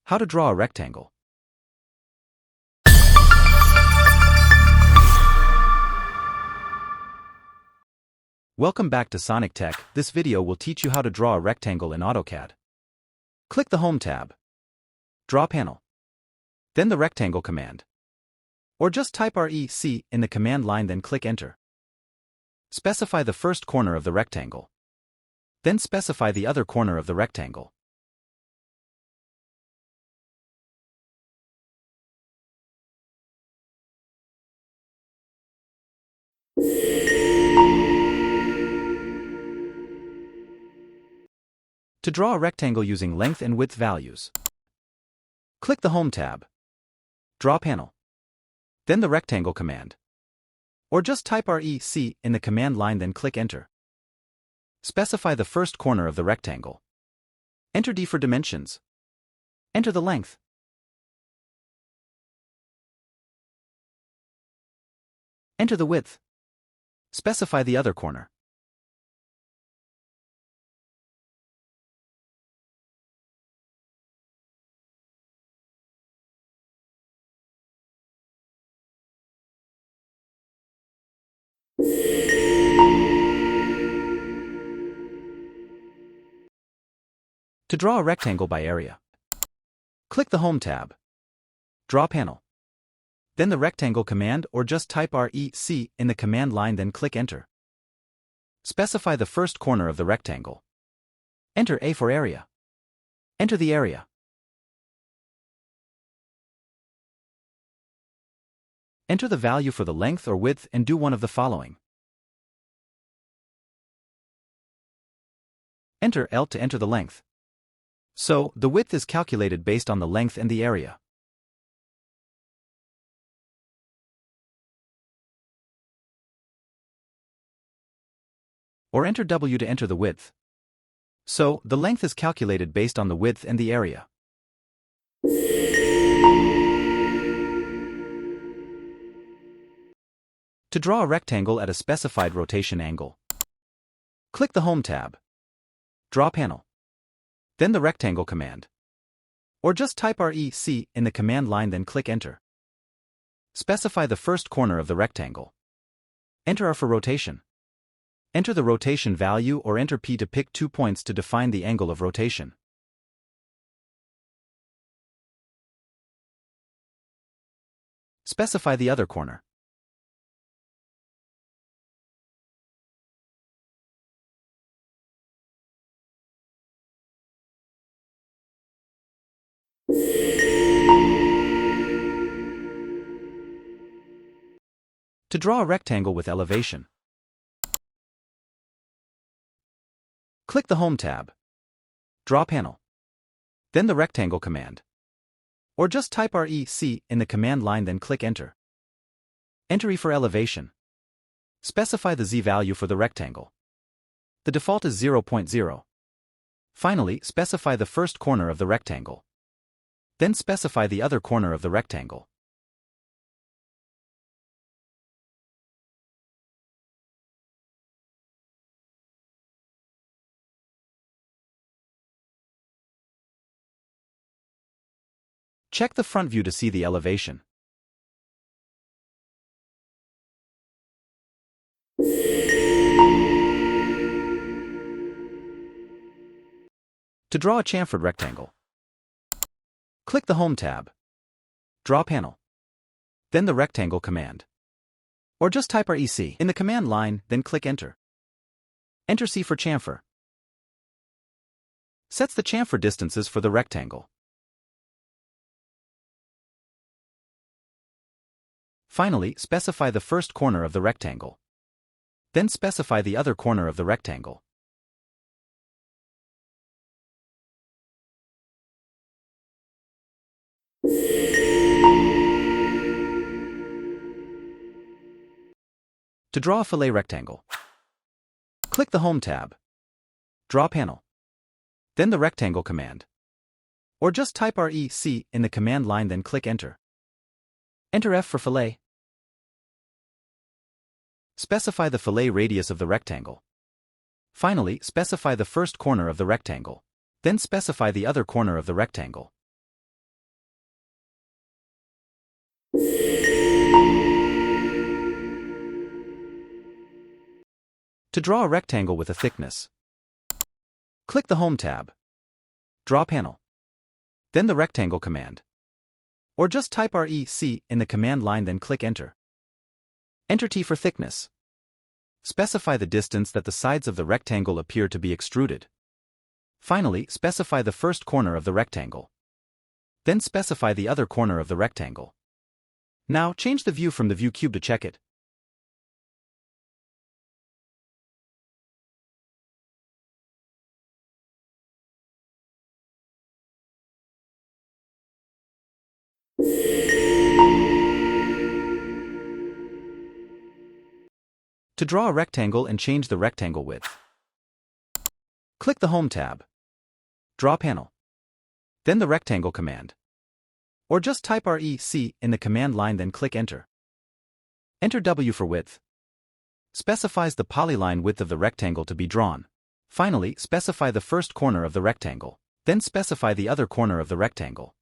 How to draw a rectangle. Welcome back to Sonic Tech. This video will teach you how to draw a rectangle in AutoCAD. Click the Home tab. Draw panel. Then the rectangle command. Or just type REC in the command line, then click Enter. Specify the first corner of the rectangle. Then specify the other corner of the rectangle. To draw a rectangle using length and width values, click the Home tab. Draw panel. Then the rectangle command. Or just type REC in the command line, then click Enter. Specify the first corner of the rectangle. Enter D for dimensions. Enter the length. Enter the width. Specify the other corner. To draw a rectangle by area, click the Home tab. Draw panel. Then the rectangle command, or just type REC in the command line, then click Enter. Specify the first corner of the rectangle. Enter A for area. Enter the area. Enter the value for the length or width and do one of the following. Enter L to enter the length. So, the width is calculated based on the length and the area. Or enter W to enter the width. So, the length is calculated based on the width and the area. To draw a rectangle at a specified rotation angle, click the Home tab. Draw panel. Then the rectangle command. Or just type REC in the command line, then click Enter. Specify the first corner of the rectangle. Enter R for rotation. Enter the rotation value, or enter P to pick 2 points to define the angle of rotation. Specify the other corner. To draw a rectangle with elevation, click the Home tab. Draw panel. Then the rectangle command. Or just type REC in the command line, then click Enter. Enter E for elevation. Specify the Z value for the rectangle. The default is 0.0. Finally, specify the first corner of the rectangle. Then specify the other corner of the rectangle. Check the front view to see the elevation. To draw a chamfered rectangle, click the Home tab. Draw panel. Then the rectangle command. Or just type REC in the command line, then click Enter. Enter C for chamfer. Sets the chamfer distances for the rectangle. Finally, specify the first corner of the rectangle. Then specify the other corner of the rectangle. To draw a fillet rectangle, click the Home tab. Draw panel. Then the rectangle command. Or just type REC in the command line, then click Enter. Enter F for fillet. Specify the fillet radius of the rectangle. Finally, specify the first corner of the rectangle. Then specify the other corner of the rectangle. To draw a rectangle with a thickness, click the Home tab. Draw panel. Then the rectangle command. Or just type REC in the command line, then click Enter. Enter T for thickness. Specify the distance that the sides of the rectangle appear to be extruded. Finally, specify the first corner of the rectangle. Then specify the other corner of the rectangle. Now change the view from the view cube to check it. To draw a rectangle and change the rectangle width, click the Home tab. Draw panel. Then the rectangle command. Or just type REC in the command line, then click Enter. Enter W for width. Specifies the polyline width of the rectangle to be drawn. Finally, specify the first corner of the rectangle. Then specify the other corner of the rectangle.